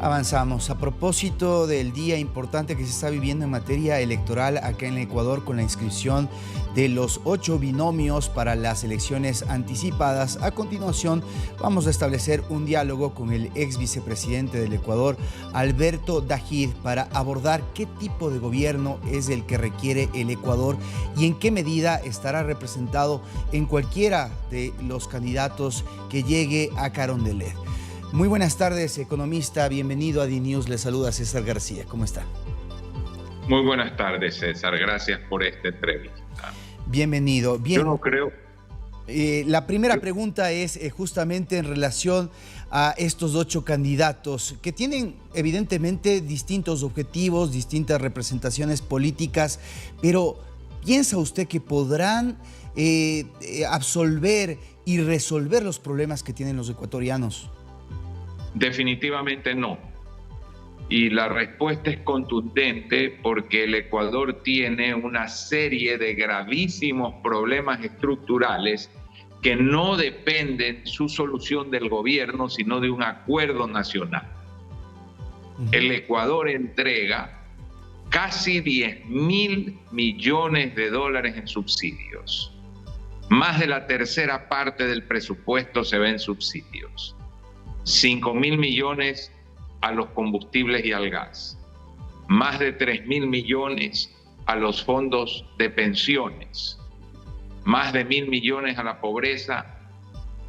Avanzamos. A propósito del día importante que se está viviendo en materia electoral acá en Ecuador con la inscripción de los 8 binomios para las elecciones anticipadas, a continuación vamos a establecer un diálogo con el ex vicepresidente del Ecuador, Alberto Dajid, para abordar qué tipo de gobierno es el que requiere el Ecuador y en qué medida estará representado en cualquiera de los candidatos que llegue a Carondelet. Muy buenas tardes, economista. Bienvenido a DNews. Le saluda César García. ¿Cómo está? Muy buenas tardes, César. Gracias por esta entrevista. Bienvenido. Bien. Yo no creo... La primera pregunta es justamente en relación a estos 8 candidatos que tienen evidentemente distintos objetivos, distintas representaciones políticas, pero ¿piensa usted que podrán absolver y resolver los problemas que tienen los ecuatorianos? Definitivamente no. Y la respuesta es contundente porque el Ecuador tiene una serie de gravísimos problemas estructurales que no dependen su solución del gobierno, sino de un acuerdo nacional. El Ecuador entrega casi 10.000 millones de dólares en subsidios. Más de la tercera parte del presupuesto se ve en subsidios. 5.000 millones a los combustibles y al gas, más de 3.000 millones a los fondos de pensiones, más de 1.000 millones a la pobreza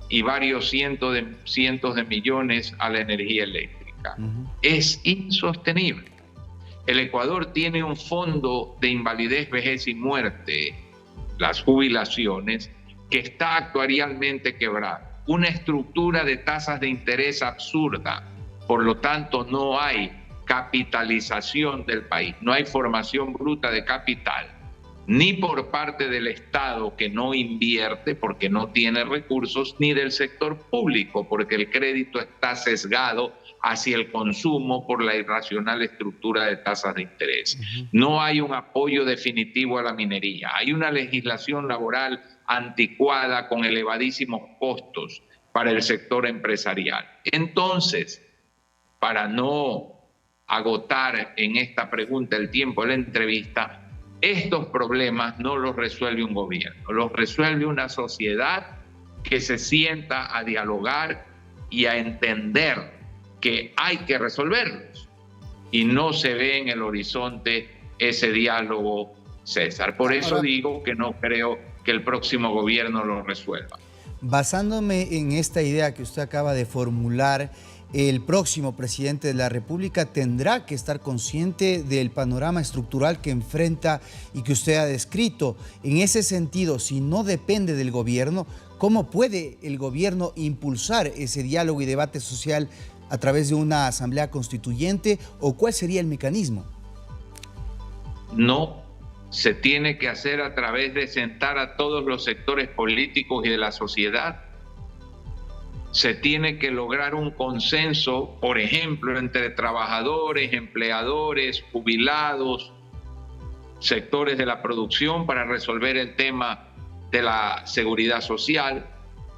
y varios cientos de millones a la energía eléctrica. Es insostenible. El Ecuador tiene un fondo de invalidez, vejez y muerte, las jubilaciones, que está actuarialmente quebrado. Una estructura de tasas de interés absurda, por lo tanto no hay capitalización del país, no hay formación bruta de capital, ni por parte del Estado que no invierte porque no tiene recursos, ni del sector público porque el crédito está sesgado hacia el consumo por la irracional estructura de tasas de interés. No hay un apoyo definitivo a la minería, hay una legislación laboral anticuada con elevadísimos costos para el sector empresarial. Entonces, para no agotar en esta pregunta el tiempo de la entrevista, estos problemas no los resuelve un gobierno, los resuelve una sociedad que se sienta a dialogar y a entender que hay que resolverlos. Y no se ve en el horizonte ese diálogo, César. Por eso digo que no creo que el próximo gobierno lo resuelva. Basándome en esta idea que usted acaba de formular, el próximo presidente de la República tendrá que estar consciente del panorama estructural que enfrenta y que usted ha descrito. En ese sentido, si no depende del gobierno, ¿cómo puede el gobierno impulsar ese diálogo y debate social a través de una asamblea constituyente, o cuál sería el mecanismo? No se tiene que hacer a través de sentar a todos los sectores políticos y de la sociedad. Se tiene que lograr un consenso, por ejemplo, entre trabajadores, empleadores, jubilados, sectores de la producción para resolver el tema de la seguridad social.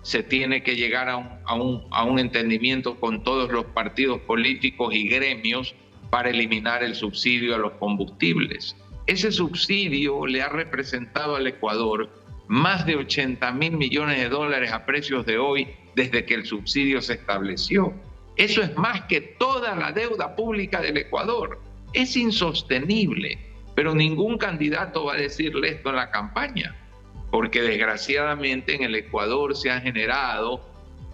Se tiene que llegar a un entendimiento con todos los partidos políticos y gremios para eliminar el subsidio a los combustibles. Ese subsidio le ha representado al Ecuador más de 80.000 millones de dólares a precios de hoy desde que el subsidio se estableció. Eso es más que toda la deuda pública del Ecuador. Es insostenible, pero ningún candidato va a decirle esto en la campaña, porque desgraciadamente en el Ecuador se ha generado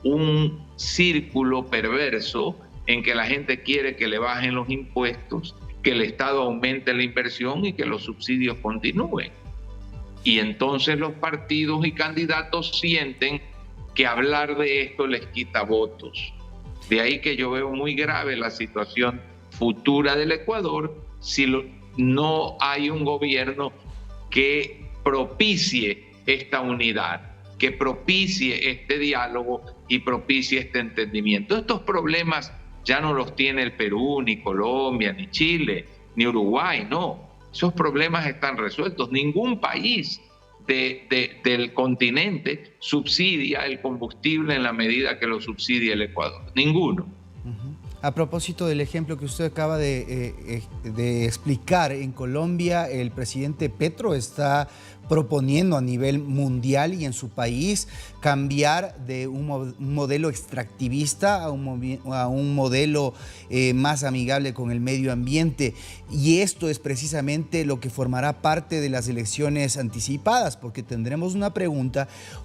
un círculo perverso en que la gente quiere que le bajen los impuestos, que el Estado aumente la inversión y que los subsidios continúen. Y entonces los partidos y candidatos sienten que hablar de esto les quita votos. De ahí que yo veo muy grave la situación futura del Ecuador si no hay un gobierno que propicie esta unidad, que propicie este diálogo y propicie este entendimiento. Estos problemas ya no los tiene el Perú, ni Colombia, ni Chile, ni Uruguay, no. Esos problemas están resueltos. Ningún país del continente subsidia el combustible en la medida que lo subsidia el Ecuador. Ninguno. A propósito del ejemplo que usted acaba de explicar, en Colombia el presidente Petro está proponiendo a nivel mundial y en su país cambiar de un modelo extractivista a un modelo más amigable con el medio ambiente. Y esto es precisamente lo que formará parte de las elecciones anticipadas, porque tendremos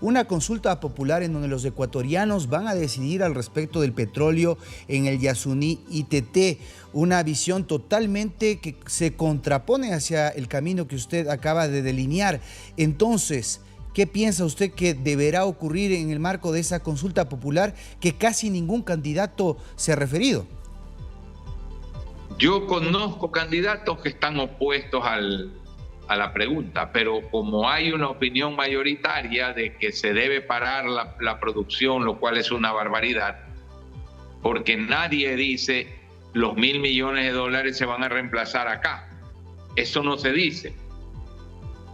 una consulta popular en donde los ecuatorianos van a decidir al respecto del petróleo en el Yasuní ITT, una visión totalmente que se contrapone hacia el camino que usted acaba de delinear. Entonces, ¿qué piensa usted que deberá ocurrir en el marco de esa consulta popular que casi ningún candidato se ha referido? Yo conozco candidatos que están opuestos a la pregunta, pero como hay una opinión mayoritaria de que se debe parar la producción, lo cual es una barbaridad, porque nadie dice los $1.000 millones se van a reemplazar acá. Eso no se dice.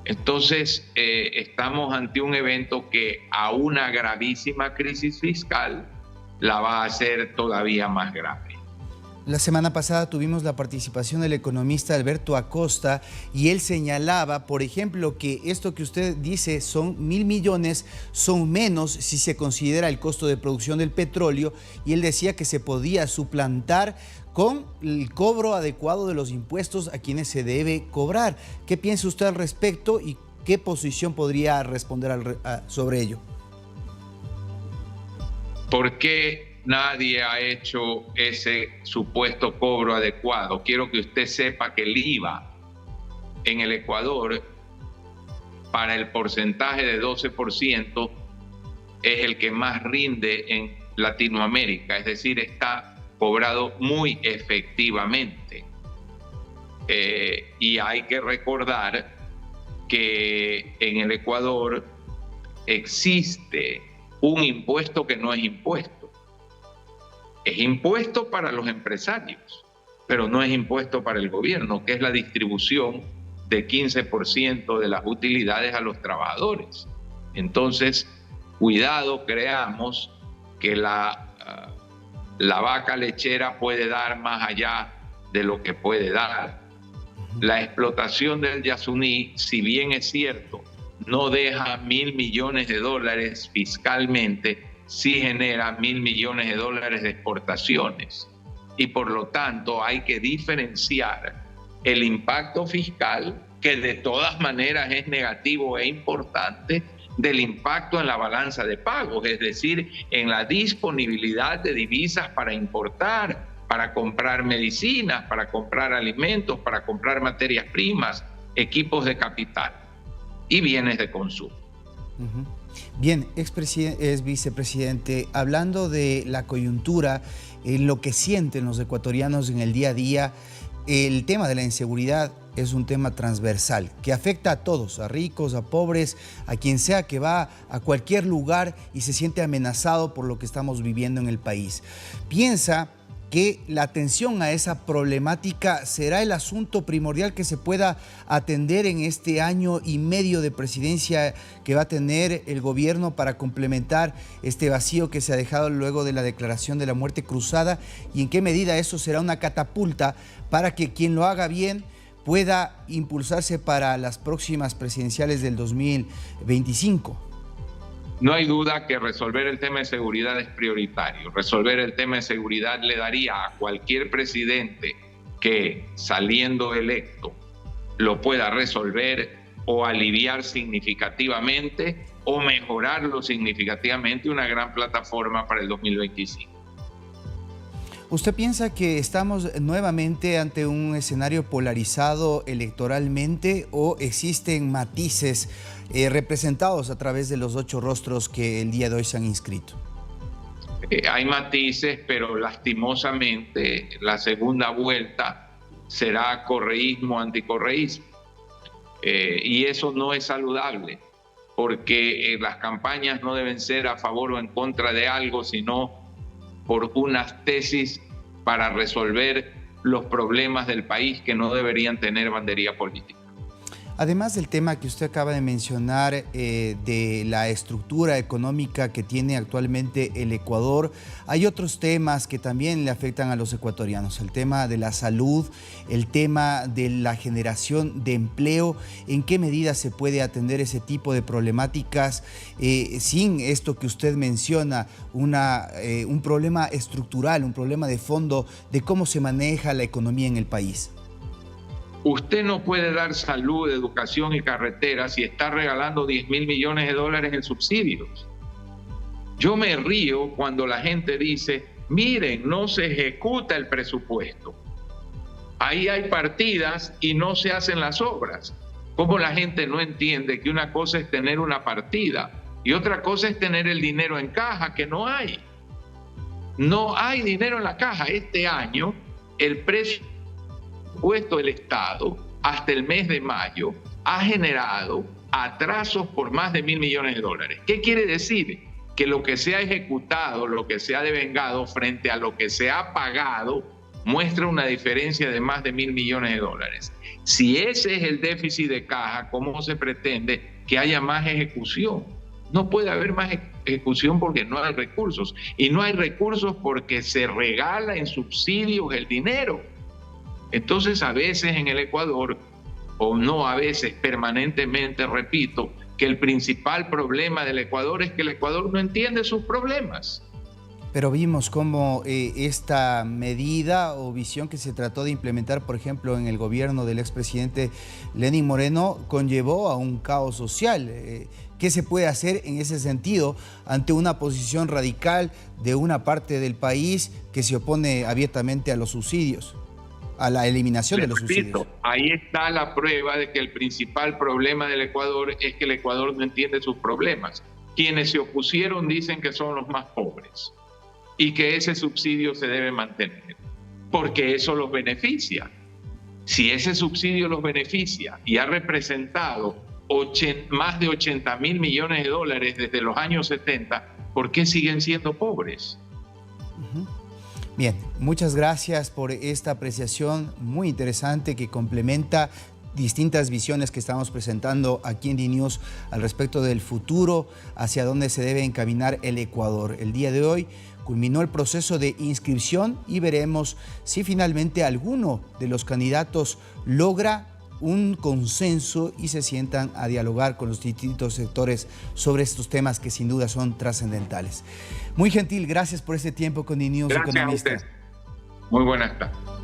Entonces, estamos ante un evento que a una gravísima crisis fiscal la va a hacer todavía más grave. La semana pasada tuvimos la participación del economista Alberto Acosta y él señalaba, por ejemplo, que esto que usted dice son 1.000 millones, son menos si se considera el costo de producción del petróleo, y él decía que se podía suplantar con el cobro adecuado de los impuestos a quienes se debe cobrar. ¿Qué piensa usted al respecto y qué posición podría responder sobre ello? ¿Por qué nadie ha hecho ese supuesto cobro adecuado? Quiero que usted sepa que el IVA en el Ecuador, para el porcentaje de 12%, es el que más rinde en Latinoamérica, es decir, está cobrado muy efectivamente. Y hay que recordar que en el Ecuador existe un impuesto que no es impuesto. Es impuesto para los empresarios, pero no es impuesto para el gobierno, que es la distribución de 15% de las utilidades a los trabajadores. Entonces, cuidado, creamos que la vaca lechera puede dar más allá de lo que puede dar. La explotación del Yasuní, si bien es cierto, no deja $1.000 millones fiscalmente, sí genera $1.000 millones de exportaciones. Y por lo tanto hay que diferenciar el impacto fiscal, que de todas maneras es negativo e importante, del impacto en la balanza de pagos, es decir, en la disponibilidad de divisas para importar, para comprar medicinas, para comprar alimentos, para comprar materias primas, equipos de capital y bienes de consumo. Bien, ex vicepresidente, hablando de la coyuntura, lo que sienten los ecuatorianos en el día a día, el tema de la inseguridad es un tema transversal que afecta a todos, a ricos, a pobres, a quien sea que va a cualquier lugar y se siente amenazado por lo que estamos viviendo en el país. ¿Piensa que la atención a esa problemática será el asunto primordial que se pueda atender en este año y medio de presidencia que va a tener el gobierno para complementar este vacío que se ha dejado luego de la declaración de la muerte cruzada? ¿Y en qué medida eso será una catapulta para que quien lo haga bien pueda impulsarse para las próximas presidenciales del 2025? No hay duda que resolver el tema de seguridad es prioritario. Resolver el tema de seguridad le daría a cualquier presidente que, saliendo electo, lo pueda resolver o aliviar significativamente o mejorarlo significativamente, una gran plataforma para el 2025. ¿Usted piensa que estamos nuevamente ante un escenario polarizado electoralmente o existen matices representados a través de los 8 rostros que el día de hoy se han inscrito? Hay matices, pero lastimosamente la segunda vuelta será correísmo, anticorreísmo. Y eso no es saludable, porque las campañas no deben ser a favor o en contra de algo, sino por unas tesis para resolver los problemas del país que no deberían tener bandería política. Además del tema que usted acaba de mencionar de la estructura económica que tiene actualmente el Ecuador, hay otros temas que también le afectan a los ecuatorianos. El tema de la salud, el tema de la generación de empleo. ¿En qué medida se puede atender ese tipo de problemáticas sin esto que usted menciona, un problema estructural, un problema de fondo de cómo se maneja la economía en el país? Usted no puede dar salud, educación y carreteras si está regalando 10.000 millones de dólares en subsidios. Yo me río cuando la gente dice, miren, no se ejecuta el presupuesto. Ahí hay partidas y no se hacen las obras. ¿Cómo la gente no entiende que una cosa es tener una partida y otra cosa es tener el dinero en caja, que no hay? No hay dinero en la caja. Este año el presupuesto del Estado hasta el mes de mayo ha generado atrasos por más de 1.000 millones de dólares. ¿Qué quiere decir? Que lo que se ha ejecutado, lo que se ha devengado frente a lo que se ha pagado, muestra una diferencia de más de 1.000 millones de dólares. Si ese es el déficit de caja, ¿cómo se pretende que haya más ejecución? No puede haber más ejecución porque no hay recursos. Y no hay recursos porque se regala en subsidios el dinero. Entonces, a veces en el Ecuador, o no a veces, permanentemente repito, que el principal problema del Ecuador es que el Ecuador no entiende sus problemas. Pero vimos cómo esta medida o visión que se trató de implementar, por ejemplo, en el gobierno del expresidente Lenín Moreno, conllevó a un caos social. ¿Qué se puede hacer en ese sentido ante una posición radical de una parte del país que se opone abiertamente a los subsidios, a la eliminación de los subsidios? Ahí está la prueba de que el principal problema del Ecuador es que el Ecuador no entiende sus problemas. Quienes se opusieron dicen que son los más pobres y que ese subsidio se debe mantener, porque eso los beneficia. Si ese subsidio los beneficia y ha representado más de 80.000 millones de dólares desde los años 70, ¿por qué siguen siendo pobres? Bien, muchas gracias por esta apreciación muy interesante que complementa distintas visiones que estamos presentando aquí en DNews al respecto del futuro, hacia dónde se debe encaminar el Ecuador. El día de hoy culminó el proceso de inscripción y veremos si finalmente alguno de los candidatos logra un consenso y se sientan a dialogar con los distintos sectores sobre estos temas que sin duda son trascendentales. Muy gentil, gracias por este tiempo con DNews Economista. Gracias a usted. Muy buenas tardes.